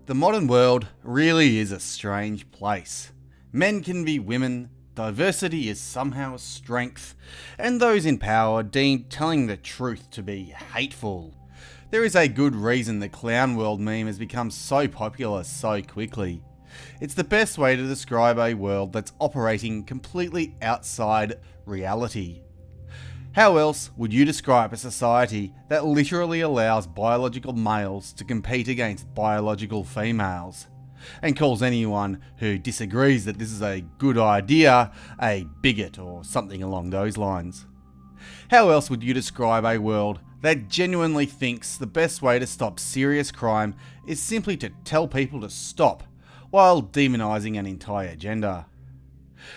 The modern world really is a strange place. Men can be women, diversity is somehow a strength, and those in power deem telling the truth to be hateful. There is a good reason the clown world meme has become so popular so quickly. It's the best way to describe a world that's operating completely outside reality. How else would you describe a society that literally allows biological males to compete against biological females, and calls anyone who disagrees that this is a good idea a bigot or something along those lines? How else would you describe a world that genuinely thinks the best way to stop serious crime is simply to tell people to stop, while demonising an entire gender?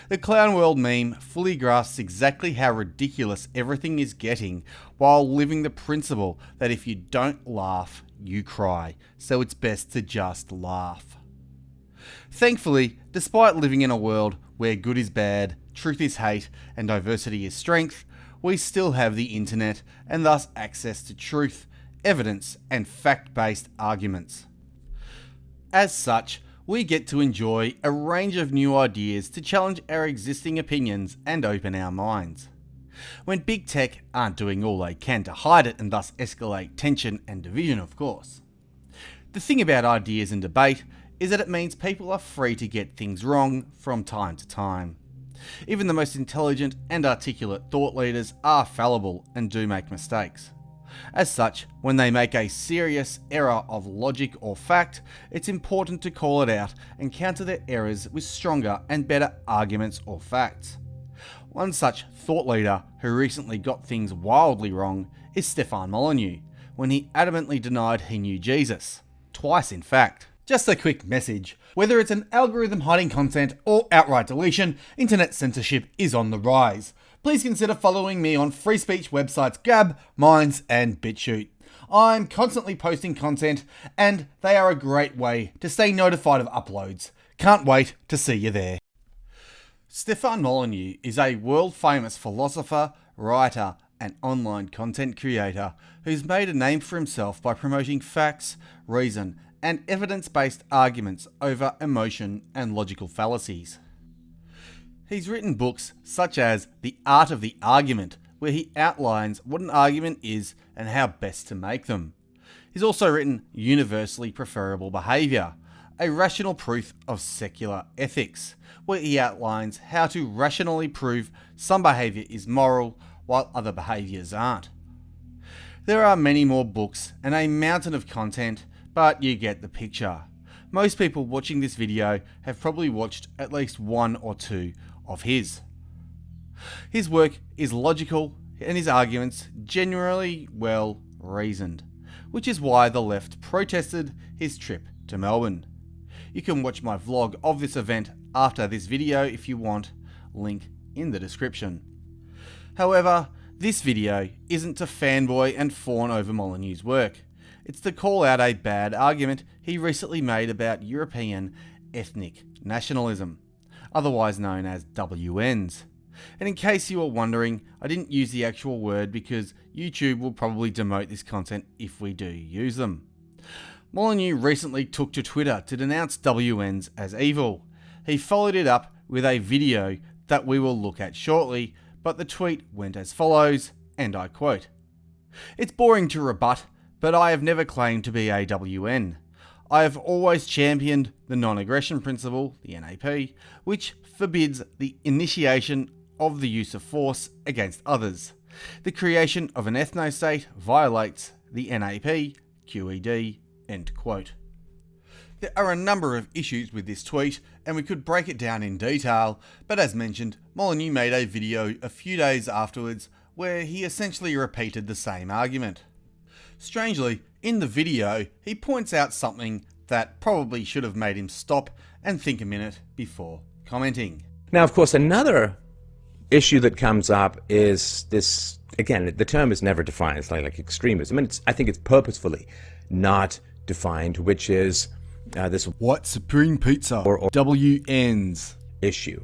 The clown world meme fully grasps exactly how ridiculous everything is getting, while living the principle that if you don't laugh, you cry, so it's best to just laugh. Thankfully, despite living in a world where good is bad, truth is hate, and diversity is strength, we still have the internet and thus access to truth, evidence, and fact-based arguments. As such, we get to enjoy a range of new ideas to challenge our existing opinions and open our minds. When big tech aren't doing all they can to hide it and thus escalate tension and division, of course. The thing about ideas and debate is that it means people are free to get things wrong from time to time. Even the most intelligent and articulate thought leaders are fallible and do make mistakes. As such, when they make a serious error of logic or fact, it's important to call it out and counter their errors with stronger and better arguments or facts. One such thought leader who recently got things wildly wrong is Stefan Molyneux, when he adamantly denied he knew Jesus. Twice, in fact. Just a quick message. Whether it's an algorithm hiding content or outright deletion, internet censorship is on the rise. Please consider following me on free speech websites Gab, Minds, and BitChute. I'm constantly posting content, and they are a great way to stay notified of uploads. Can't wait to see you there. Stefan Molyneux is a world-famous philosopher, writer, and online content creator who's made a name for himself by promoting facts, reason, and evidence-based arguments over emotion and logical fallacies. He's written books such as The Art of the Argument, where he outlines what an argument is and how best to make them. He's also written Universally Preferable Behaviour, a rational proof of secular ethics, where he outlines how to rationally prove some behaviour is moral while other behaviours aren't. There are many more books and a mountain of content, but you get the picture. Most people watching this video have probably watched at least one or two of his. His work is logical and his arguments generally well reasoned, which is why the left protested his trip to Melbourne. You can watch my vlog of this event after this video if you want, link in the description. However, this video isn't to fanboy and fawn over Molyneux's work. It's to call out a bad argument he recently made about European ethnic nationalism, otherwise known as WNs. And in case you were wondering, I didn't use the actual word because YouTube will probably demote this content if we do use them. Molyneux recently took to Twitter to denounce WNs as evil. He followed it up with a video that we will look at shortly, but the tweet went as follows, and I quote, "It's boring to rebut, but I have never claimed to be a WN. I have always championed the non-aggression principle, the NAP, which forbids the initiation of the use of force against others. The creation of an ethno-state violates the NAP, Co.Ag, end quote." There are a number of issues with this tweet, and we could break it down in detail, but as mentioned, Molyneux made a video a few days afterwards where he essentially repeated the same argument. Strangely, in the video, he points out something that probably should have made him stop and think a minute before commenting. Now, of course, another issue that comes up is this, again, the term is never defined, it's like extremism, and I think it's purposefully not defined, which is this White Supreme Pizza, or WNs, issue.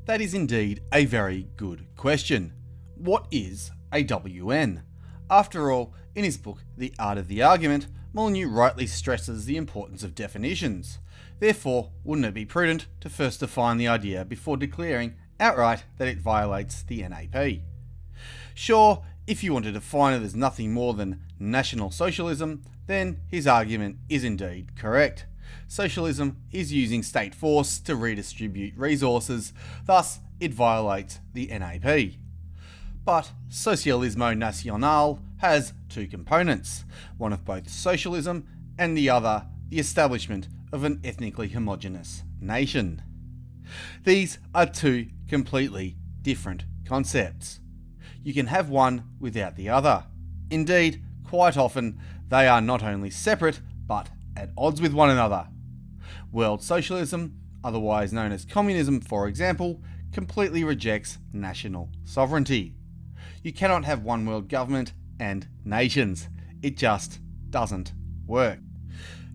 That is indeed a very good question. What is a WN? After all, in his book, The Art of the Argument, Molyneux rightly stresses the importance of definitions. Therefore, wouldn't it be prudent to first define the idea before declaring outright that it violates the NAP? Sure, if you want to define it as nothing more than National Socialism, then his argument is indeed correct. Socialism is using state force to redistribute resources, thus it violates the NAP. But Socialismo Nacional has two components, one of both socialism and the other the establishment of an ethnically homogeneous nation. These are two completely different concepts. You can have one without the other. Indeed, quite often they are not only separate but at odds with one another. World socialism, otherwise known as communism for example, completely rejects national sovereignty. You cannot have one world government and nations. It just doesn't work.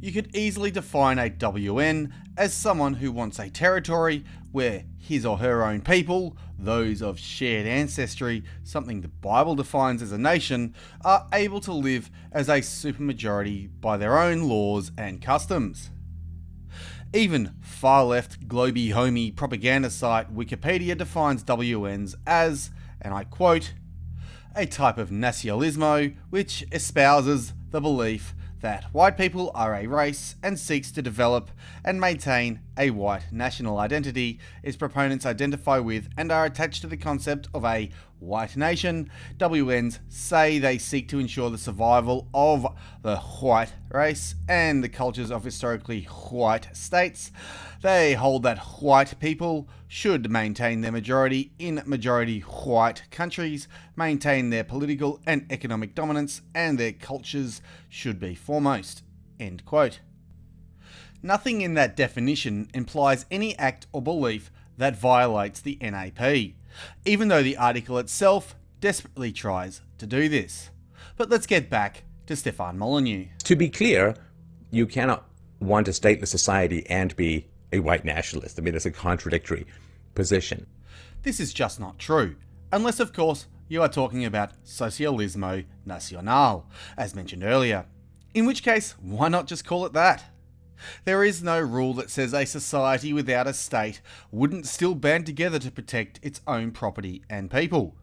You could easily define a WN as someone who wants a territory where his or her own people, those of shared ancestry, something the Bible defines as a nation, are able to live as a supermajority by their own laws and customs. Even far-left globy-homey propaganda site Wikipedia defines WNs as, and I quote, a type of nacionalismo which espouses the belief that white people are a race and seeks to develop and maintain a white national identity. Its proponents identify with and are attached to the concept of a white nation. WNs say they seek to ensure the survival of the white race and the cultures of historically white states. They hold that white people should maintain their majority in majority white countries, maintain their political and economic dominance, and their cultures should be foremost. End quote. Nothing in that definition implies any act or belief that violates the NAP, even though the article itself desperately tries to do this. But let's get back to Stefan Molyneux. To be clear, you cannot want a stateless society and be a white nationalist. I mean, it's a contradictory position. This is just not true, unless of course you are talking about Socialismo Nacional, as mentioned earlier, in which case why not just call it that? There is no rule that says a society without a state wouldn't still band together to protect its own property and people.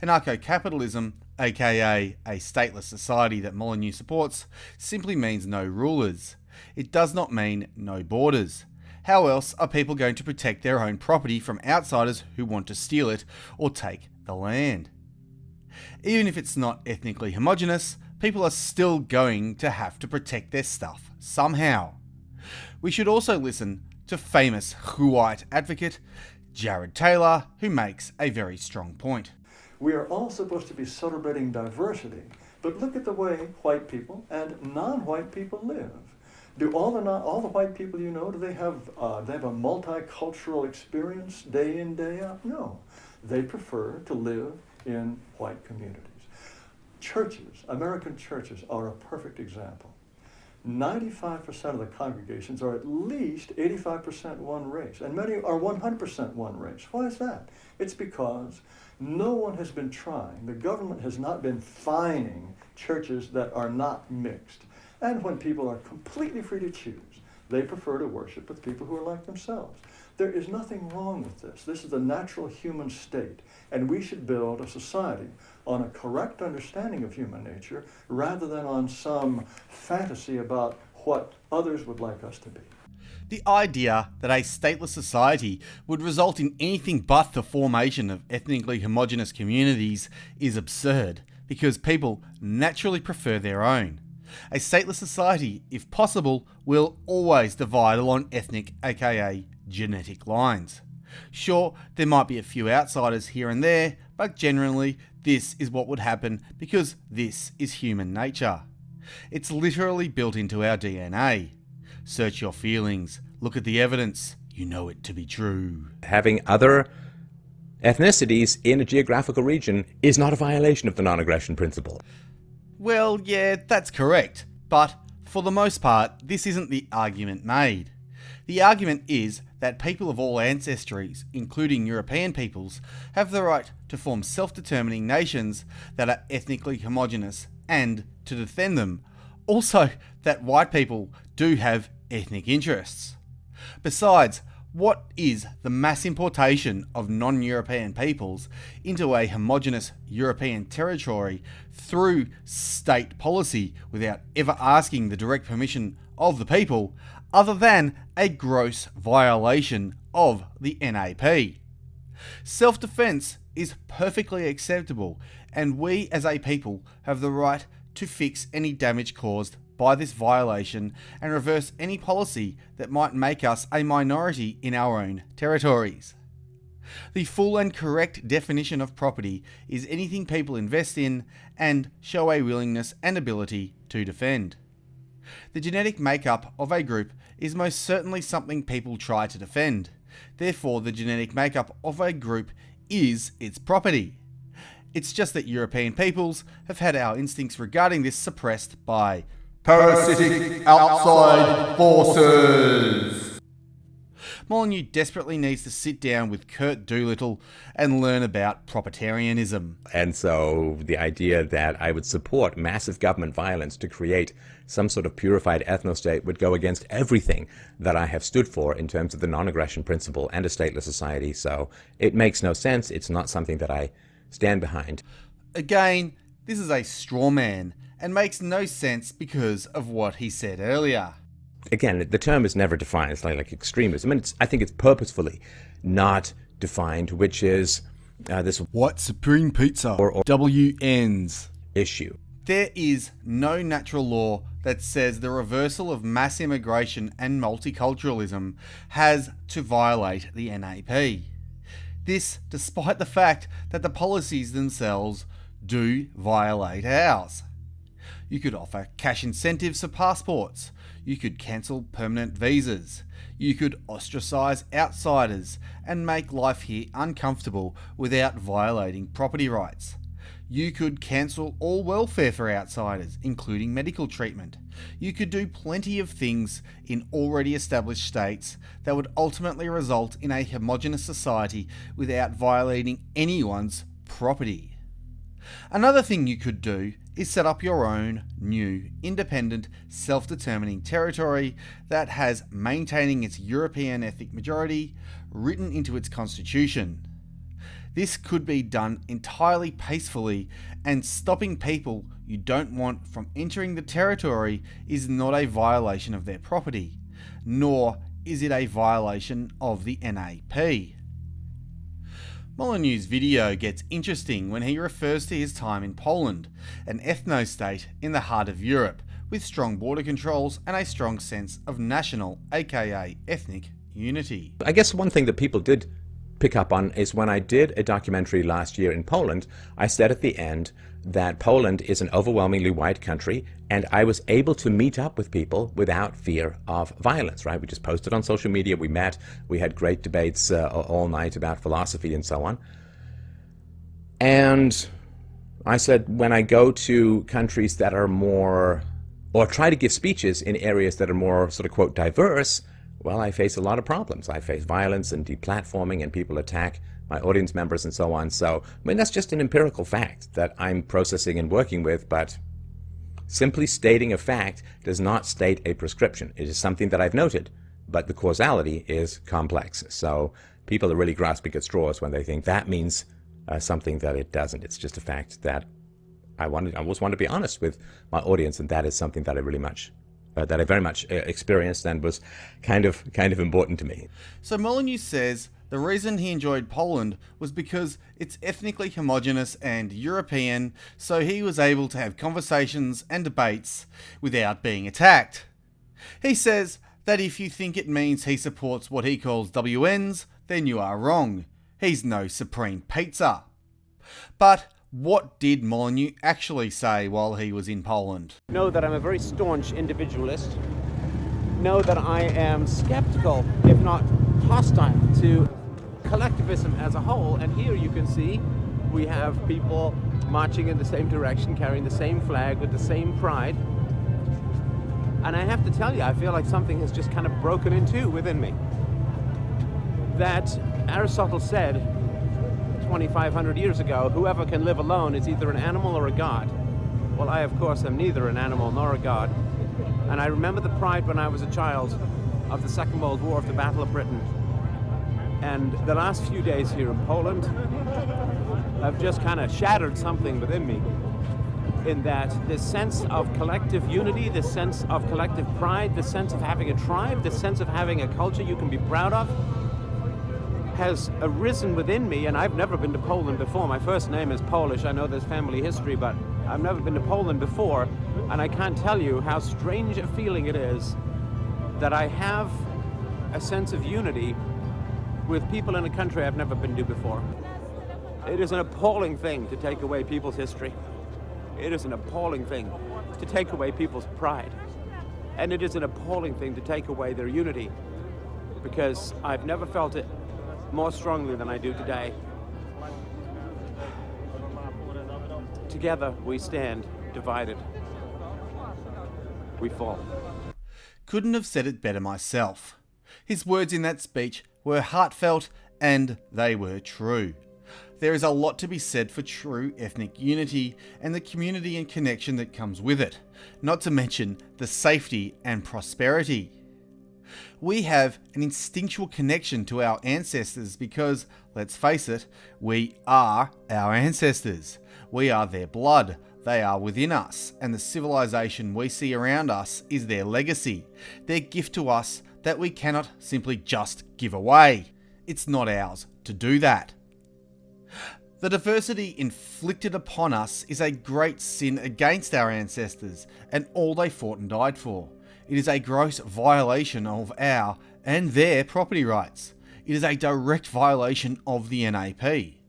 Anarcho-capitalism, aka a stateless society that Molyneux supports, simply means no rulers. It does not mean no borders. How else are people going to protect their own property from outsiders who want to steal it or take the land? Even if it's not ethnically homogenous, people are still going to have to protect their stuff somehow. We should also listen to famous Wh1te advocate Jared Taylor, who makes a very strong point. We are all supposed to be celebrating diversity, but look at the way white people and non-white people live. Do all the white people you know, do they have a multicultural experience day in, day out? No. They prefer to live in white communities. Churches, American churches, are a perfect example. 95% of the congregations are at least 85% one race, and many are 100% one race. Why is that? It's because no one has been trying. The government has not been fining churches that are not mixed. And when people are completely free to choose, they prefer to worship with people who are like themselves. There is nothing wrong with this. This is the natural human state, and we should build a society on a correct understanding of human nature rather than on some fantasy about what others would like us to be. The idea that a stateless society would result in anything but the formation of ethnically homogenous communities is absurd, because people naturally prefer their own. A stateless society, if possible, will always divide along ethnic, aka genetic lines. Sure, there might be a few outsiders here and there, but generally this is what would happen because this is human nature. It's literally built into our DNA. Search your feelings, look at the evidence, you know it to be true. Having other ethnicities in a geographical region is not a violation of the non-aggression principle. Well, yeah, that's correct, but for the most part, this isn't the argument made. The argument is that people of all ancestries, including European peoples, have the right to form self-determining nations that are ethnically homogenous and to defend them, also that white people do have ethnic interests. Besides, what is the mass importation of non-European peoples into a homogenous European territory through state policy without ever asking the direct permission of the people, other than a gross violation of the NAP? Self-defense is perfectly acceptable, and we as a people have the right to fix any damage caused by this violation and reverse any policy that might make us a minority in our own territories. The full and correct definition of property is anything people invest in and show a willingness and ability to defend. The genetic makeup of a group is most certainly something people try to defend. Therefore, the genetic makeup of a group is its property. It's just that European peoples have had our instincts regarding this suppressed by parasitic outside forces. Molyneux desperately needs to sit down with Kurt Doolittle and learn about propertarianism. And so the idea that I would support massive government violence to create some sort of purified ethno-state would go against everything that I have stood for in terms of the non-aggression principle and a stateless society. So it makes no sense. It's not something that I stand behind. Again, this is a straw man and makes no sense because of what he said earlier. Again, the term is never defined. It's like extremism. And I think it's purposefully not defined, which is this White Supreme Pizza or WNs issue. There is no natural law that says the reversal of mass immigration and multiculturalism has to violate the NAP. This despite the fact that the policies themselves do violate ours. You could offer cash incentives for passports. You could cancel permanent visas. You could ostracize outsiders and make life here uncomfortable without violating property rights. You could cancel all welfare for outsiders, including medical treatment. You could do plenty of things in already established states that would ultimately result in a homogenous society without violating anyone's property. Another thing you could do is set up your own new, independent, self-determining territory that has maintaining its European ethnic majority written into its constitution. This could be done entirely peacefully, and stopping people you don't want from entering the territory is not a violation of their property, nor is it a violation of the NAP. Molyneux's video gets interesting when he refers to his time in Poland, an ethno-state in the heart of Europe, with strong border controls and a strong sense of national, aka ethnic, unity. I guess one thing that people did pick up on is when I did a documentary last year in Poland, I said at the end that Poland is an overwhelmingly white country, and I was able to meet up with people without fear of violence, right? We just posted on social media, we met, we had great debates all night about philosophy and so on. And I said, when I go to countries that are more, or try to give speeches in areas that are more sort of, quote, diverse, well, I face a lot of problems. I face violence and deplatforming, and people attack my audience members and so on. So, I mean, that's just an empirical fact that I'm processing and working with, but simply stating a fact does not state a prescription. It is something that I've noted, but the causality is complex. So people are really grasping at straws when they think that means something that it doesn't. It's just a fact that I always want to be honest with my audience, and that is something that I really much that I very much experienced and was kind of important to me. So Molyneux says the reason he enjoyed Poland was because it's ethnically homogenous and European, so he was able to have conversations and debates without being attacked. He says that if you think it means he supports what he calls WNs, then you are wrong. He's no supreme pizza. But what did Molyneux actually say while he was in Poland? Know that I'm a very staunch individualist. Know that I am skeptical, if not hostile, to collectivism as a whole. And here you can see we have people marching in the same direction, carrying the same flag with the same pride. And I have to tell you, I feel like something has just kind of broken in two within me. That Aristotle said 2,500 years ago, whoever can live alone is either an animal or a god. Well, I, of course, am neither an animal nor a god. And I remember the pride when I was a child of the Second World War, of the Battle of Britain. And the last few days here in Poland have just kind of shattered something within me, in that this sense of collective unity, this sense of collective pride, this sense of having a tribe, this sense of having a culture you can be proud of, has arisen within me. And I've never been to Poland before. My first name is Polish. I know there's family history, but I've never been to Poland before, and I can't tell you how strange a feeling it is that I have a sense of unity with people in a country I've never been to before. It is an appalling thing to take away people's history. It is an appalling thing to take away people's pride. And it is an appalling thing to take away their unity, because I've never felt it more strongly than I do today. Together we stand, divided we fall. Couldn't have said it better myself. His words in that speech were heartfelt, and they were true. There is a lot to be said for true ethnic unity and the community and connection that comes with it, not to mention the safety and prosperity. We have an instinctual connection to our ancestors because, let's face it, we are our ancestors. We are their blood, they are within us, and the civilization we see around us is their legacy, their gift to us that we cannot simply just give away. It's not ours to do that. The diversity inflicted upon us is a great sin against our ancestors and all they fought and died for. It is a gross violation of our and their property rights. It is a direct violation of the NAP.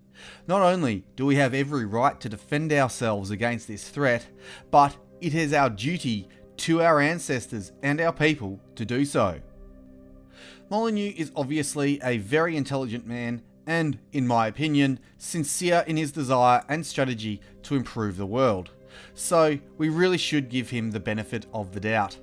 Not only do we have every right to defend ourselves against this threat, but it is our duty to our ancestors and our people to do so. Molyneux is obviously a very intelligent man and, in my opinion, sincere in his desire and strategy to improve the world. So we really should give him the benefit of the doubt.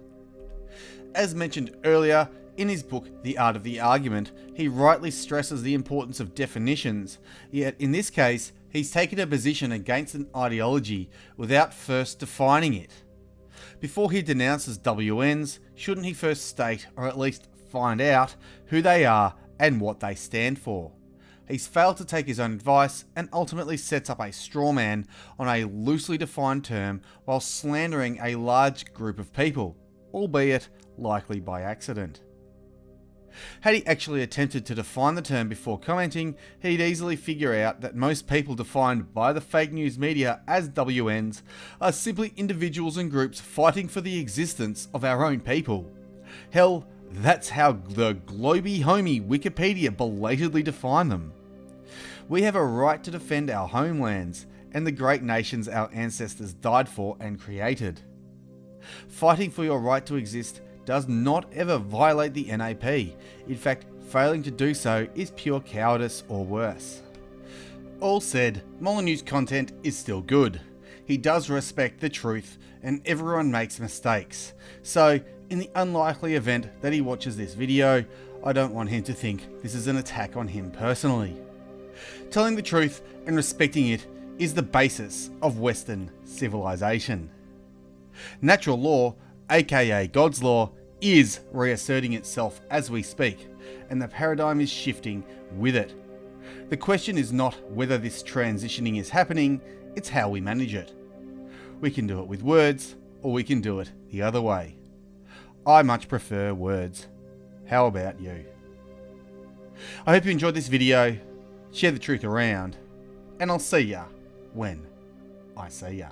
As mentioned earlier, in his book The Art of the Argument, he rightly stresses the importance of definitions, yet in this case, he's taken a position against an ideology without first defining it. Before he denounces WNs, shouldn't he first state, or at least find out, who they are and what they stand for? He's failed to take his own advice and ultimately sets up a straw man on a loosely defined term while slandering a large group of people, albeit likely by accident. Had he actually attempted to define the term before commenting, he'd easily figure out that most people defined by the fake news media as WNs are simply individuals and groups fighting for the existence of our own people. Hell, that's how the globy homie Wikipedia belatedly define them. We have a right to defend our homelands and the great nations our ancestors died for and created. Fighting for your right to exist does not ever violate the NAP. In fact, failing to do so is pure cowardice or worse. All said, Molyneux's content is still good. He does respect the truth and everyone makes mistakes. So, in the unlikely event that he watches this video, I don't want him to think this is an attack on him personally. Telling the truth and respecting it is the basis of Western civilization. Natural law, aka God's law, is reasserting itself as we speak, and the paradigm is shifting with it. The question is not whether this transitioning is happening, it's how we manage it. We can do it with words, or we can do it the other way. I much prefer words. How about you? I hope you enjoyed this video, share the truth around, and I'll see ya when I see ya.